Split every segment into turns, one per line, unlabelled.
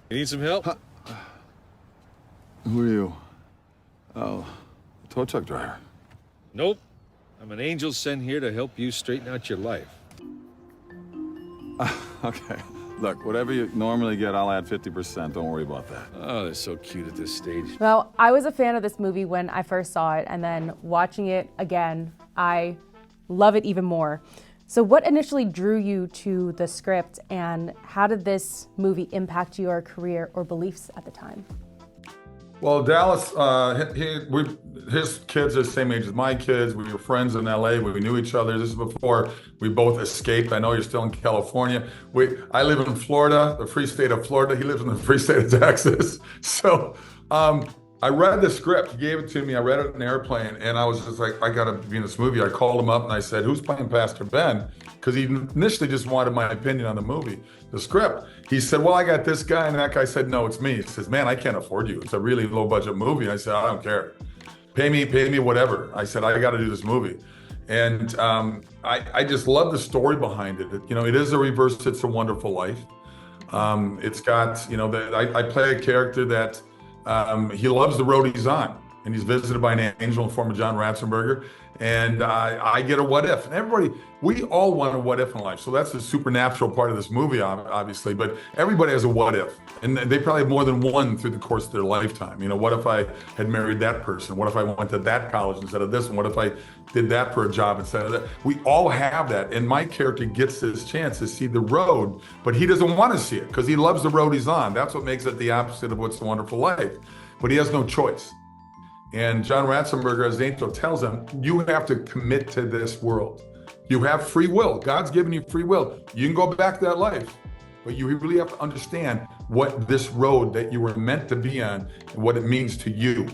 You need some help?
Who are you? Oh, tow truck driver.
Nope. I'm an angel sent here to help you straighten out your life.
Okay. Look, whatever you normally get, I'll add 50%. Don't worry about that.
Oh, they're so cute at this stage.
Well, I was a fan of this movie when I first saw it, and then watching it again, I love it even more. So what initially drew you to the script, and how did this movie impact your career or beliefs at the time?
Well, Dallas, his kids are the same age as my kids. We were friends in LA. We knew each other. This is before we both escaped. I know you're still in California. I live in Florida, the free state of Florida. He lives in the free state of Texas. So I read the script. He gave it to me. I read it in an airplane, and I was just like, I got to be in this movie. I called him up and I said, who's playing Pastor Ben? Because he initially just wanted my opinion on the movie, the script. He said, well, I got this guy, and that guy said, no, it's me. He says, man, I can't afford you. It's a really low budget movie. And I said, I don't care. Pay me whatever. I said, I got to do this movie. And I just love the story behind it. It is a reverse It's a Wonderful Life. It's got, I play a character that he loves the road he's on, and he's visited by an angel in the form of John Ratzenberger. And I get a what if. And everybody, we all want a what if in life. So that's the supernatural part of this movie, obviously. But everybody has a what if. And they probably have more than one through the course of their lifetime. What if I had married that person? What if I went to that college instead of this one? What if I did that for a job instead of that? We all have that. And my character gets this chance to see the road, but he doesn't want to see it because he loves the road he's on. That's what makes it the opposite of What's the Wonderful Life. But he has no choice. And John Ratzenberger, as the angel, tells him, you have to commit to this world. You have free will. God's given you free will. You can go back to that life, but you really have to understand what this road that you were meant to be on and what it means to you.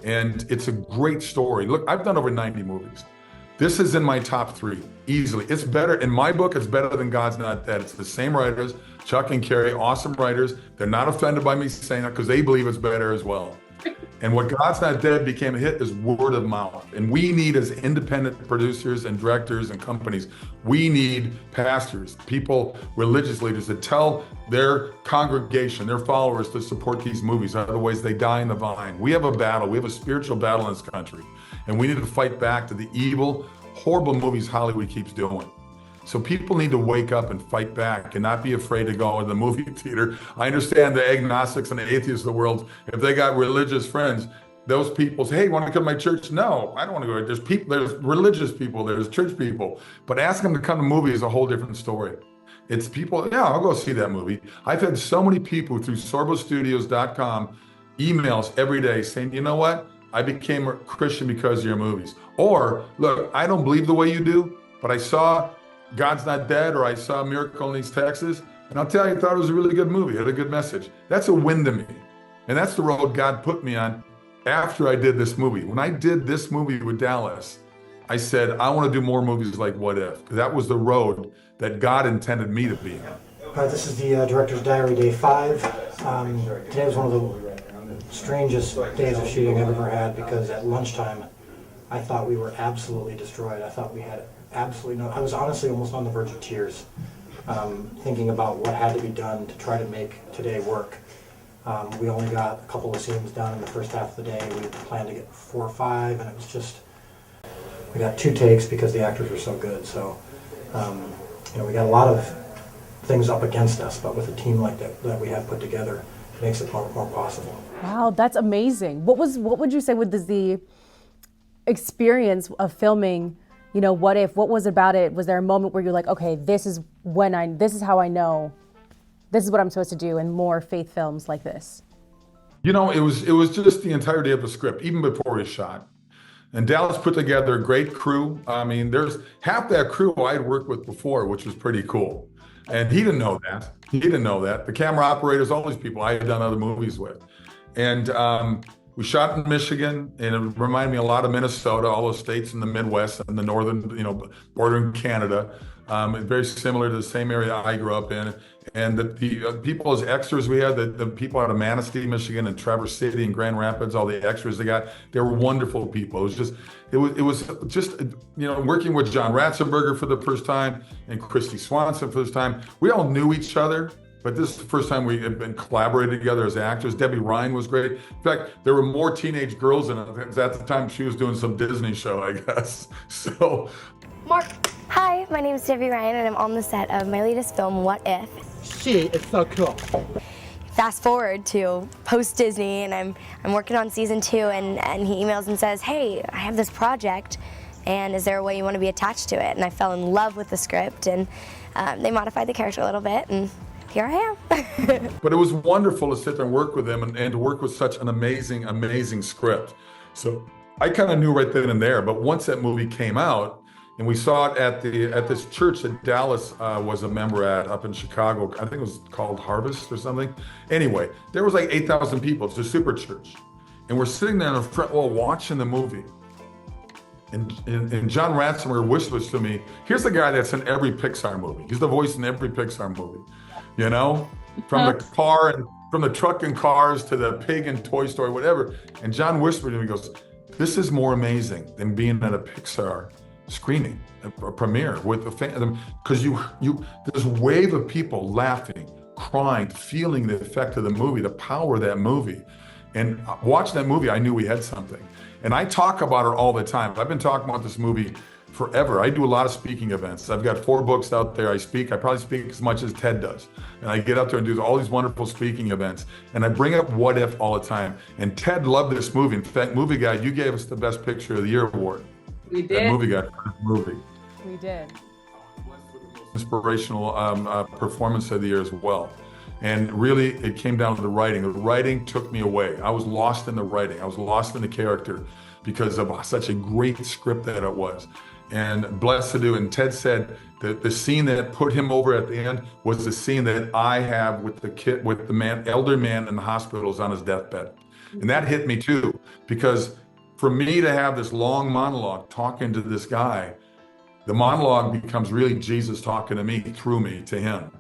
And it's a great story. Look, I've done over 90 movies. This is in my top 3, easily. It's better, in my book, it's better than God's Not Dead. It's the same writers, Chuck and Carrie, awesome writers. They're not offended by me saying that because they believe it's better as well. And what God's Not Dead became a hit is word of mouth. And we need, as independent producers and directors and companies, we need pastors, people, religious leaders to tell their congregation, their followers to support these movies. Otherwise, they die in the vine. We have a battle. We have a spiritual battle in this country. And we need to fight back to the evil, horrible movies Hollywood keeps doing. So people need to wake up and fight back and not be afraid to go to the movie theater. I understand the agnostics and the atheists of the world, if they got religious friends, those people say, hey, want to come to my church? No, I don't want to go. There's people, there's religious people, there's church people. But asking them to come to movies is a whole different story. It's people, yeah, I'll go see that movie. I've had so many people through sorbostudios.com emails every day saying, you know what? I became a Christian because of your movies. Or, look, I don't believe the way you do, but I saw God's Not Dead, or I saw Miracle in East Texas, and I'll tell you, I thought it was a really good movie. It had a good message. That's a win to me. And that's the road God put me on after I did this movie. When I did this movie with Dallas, I said, I want to do more movies like What If? That was the road that God intended me to be on.
This is the director's diary, day 5. Today was one of the strangest days of shooting I've ever had, because at lunchtime, I thought we were absolutely destroyed. I thought we had absolutely no, I was honestly almost on the verge of tears, thinking about what had to be done to try to make today work. We only got a couple of scenes done in the first half of the day. We planned to get 4 or 5, and it was just, we got 2 takes because the actors were so good. So, we got a lot of things up against us, but with a team like that we have put together, it makes it more possible.
Wow, that's amazing. What would you say was the experience of filming, What If? What was it about it? Was there a moment where you're like, okay, this is how I know, this is what I'm supposed to do in more faith films like this?
It was just the entirety of the script, even before we shot. And Dallas put together a great crew. I mean, there's half that crew I'd worked with before, which was pretty cool. And he didn't know that. The camera operators, all these people I had done other movies with. And we shot in Michigan, and it reminded me a lot of Minnesota, all those states in the Midwest and the northern, bordering Canada. Very similar to the same area I grew up in. And the people as extras we had, the people out of Manistee, Michigan, and Traverse City and Grand Rapids, all the extras they were wonderful people. It was just working with John Ratzenberger for the first time and Christy Swanson for the first time. We all knew each other, but this is the first time we had been collaborating together as actors. Debbie Ryan was great. In fact, there were more teenage girls in it. At the time, she was doing some Disney show, I guess. So,
Mark. Hi, my name is Debbie Ryan, and I'm on the set of my latest film, What If?
She is so cool.
Fast forward to post-Disney, and I'm working on season 2, and he emails and says, hey, I have this project, and is there a way you want to be attached to it? And I fell in love with the script, and they modified the character a little bit, and here I am.
but it was wonderful to sit there and work with him and to work with such an amazing, amazing script. So I kind of knew right then and there, but once that movie came out, and we saw it at this church that Dallas was a member at up in Chicago. I think it was called Harvest or something. Anyway, there was like 8,000 people. It's a super church. And we're sitting there in the front row watching the movie. And John Ratzinger whispers to me, here's the guy that's in every Pixar movie. He's the voice in every Pixar movie, you know? From the car and from the truck and cars to the pig and Toy Story, whatever. And John whispered to me, he goes, this is more amazing than being at a Pixar screening, a premiere with the fan, because this wave of people laughing, crying, feeling the effect of the movie, the power of that movie. And watching that movie, I knew we had something. And I talk about it all the time. I've been talking about this movie forever. I do a lot of speaking events. I've got 4 books out there. I probably speak as much as Ted does. And I get out there and do all these wonderful speaking events. And I bring up What If all the time. And Ted loved this movie. In fact, Movieguide, you gave us the Best Picture of the Year award.
We did.
Movieguide movie.
We did.
Inspirational performance of the year as well. And really, it came down to the writing. The writing took me away. I was lost in the writing. I was lost in the character because of such a great script that it was. And blessed to do. And Ted said that the scene that put him over at the end was the scene that I have with the elder man in the hospitals on his deathbed. And that hit me too, because for me to have this long monologue talking to this guy, the monologue becomes really Jesus talking to me, through me, to him.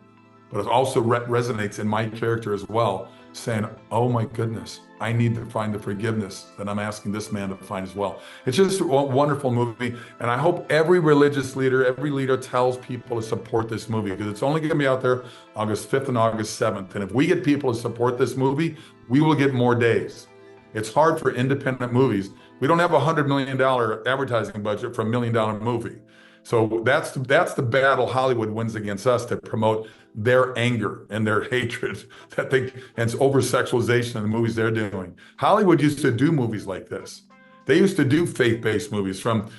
But it also resonates in my character as well, saying, oh my goodness, I need to find the forgiveness that I'm asking this man to find as well. It's just a wonderful movie. And I hope every religious leader, every leader tells people to support this movie, because it's only going to be out there August 5th and August 7th. And if we get people to support this movie, we will get more days. It's hard for independent movies. We don't have a $100 million advertising budget for $1 million movie. So that's the battle Hollywood wins against us, to promote their anger and their hatred and it's over-sexualization in the movies they're doing. Hollywood used to do movies like this. They used to do faith-based movies from,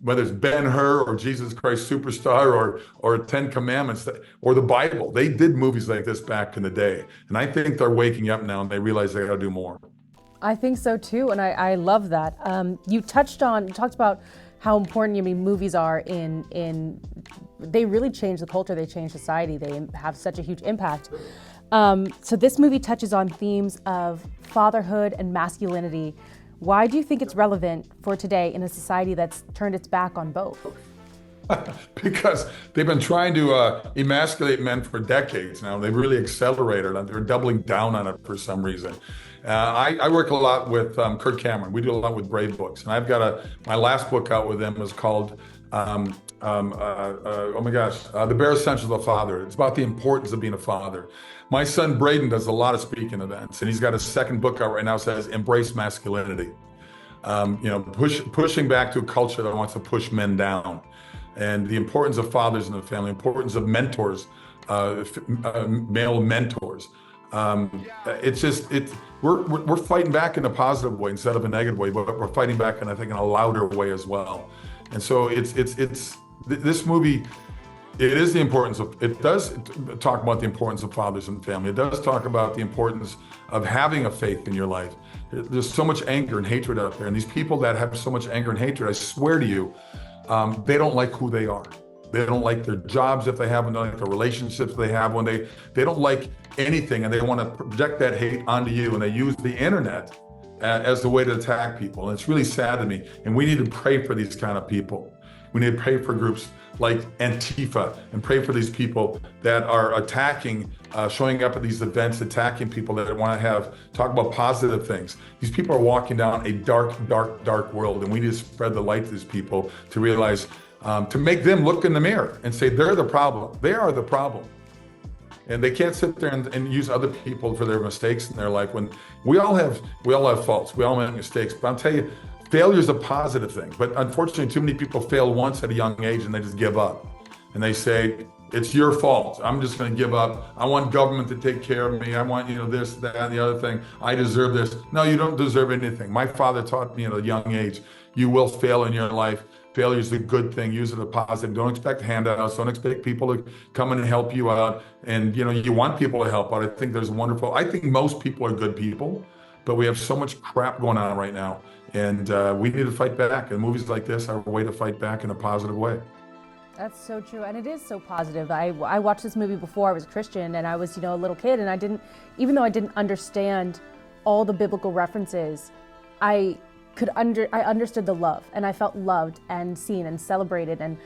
whether it's Ben-Hur or Jesus Christ Superstar or 10 Commandments or the Bible. They did movies like this back in the day. And I think they're waking up now and they realize they got to do more.
I think so too, and I love that. You talked about how important movies are they really change the culture, they change society, they have such a huge impact. So this movie touches on themes of fatherhood and masculinity. Why do you think it's relevant for today in a society that's turned its back on both?
Because they've been trying to emasculate men for decades now. They've really accelerated it. They're doubling down on it for some reason. I work a lot with Kirk Cameron. We do a lot with Brave Books. And I've got my last book out with them is called, The Bare Essentials of a Father. It's about the importance of being a father. My son Braden does a lot of speaking events, and he's got a second book out right now that says Embrace Masculinity. Pushing back to a culture that wants to push men down. And the importance of fathers in the family, importance of mentors, male mentors. We're fighting back in a positive way instead of a negative way, but we're fighting back, I think, in a louder way as well. And so this movie, it does talk about the importance of fathers and family. It does talk about the importance of having a faith in your life. There's so much anger and hatred out there, and these people that have so much anger and hatred, I swear to you, they don't like who they are. They don't like their jobs if they have them, they don't like the relationships they have when they don't like anything, and they want to project that hate onto you, and they use the internet as the way to attack people. And it's really sad to me. And we need to pray for these kind of people. We need to pray for groups like Antifa and pray for these people that are attacking, showing up at these events, attacking people that want to talk about positive things. These people are walking down a dark, dark, dark world, and we need to spread the light to these people to realize, to make them look in the mirror and say they're the problem. They are the problem. And they can't sit there and use other people for their mistakes in their life. When we all have faults, we all make mistakes. But I'll tell you, failure is a positive thing. But unfortunately, too many people fail once at a young age and they just give up. And they say, it's your fault. I'm just going to give up. I want government to take care of me. I want, this, that, and the other thing. I deserve this. No, you don't deserve anything. My father taught me at a young age, you will fail in your life. Failure is a good thing. Use it as a positive. Don't expect handouts. Don't expect people to come in and help you out. And, you want people to help out. I think I think most people are good people, but we have so much crap going on right now. And we need to fight back. And movies like this are a way to fight back in a positive way.
That's so true, and it is so positive. I watched this movie before I was a Christian, and I was, a little kid, and even though I didn't understand all the biblical references, I understood the love, and I felt loved and seen and celebrated, and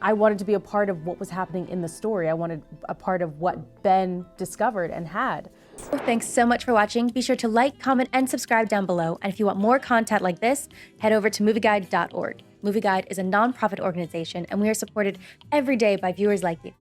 I wanted to be a part of what was happening in the story. I wanted a part of what Ben discovered and had.
Thanks so much for watching. Be sure to like, comment, and subscribe down below. And if you want more content like this, head over to movieguide.org. Movieguide is a nonprofit organization, and we are supported every day by viewers like you.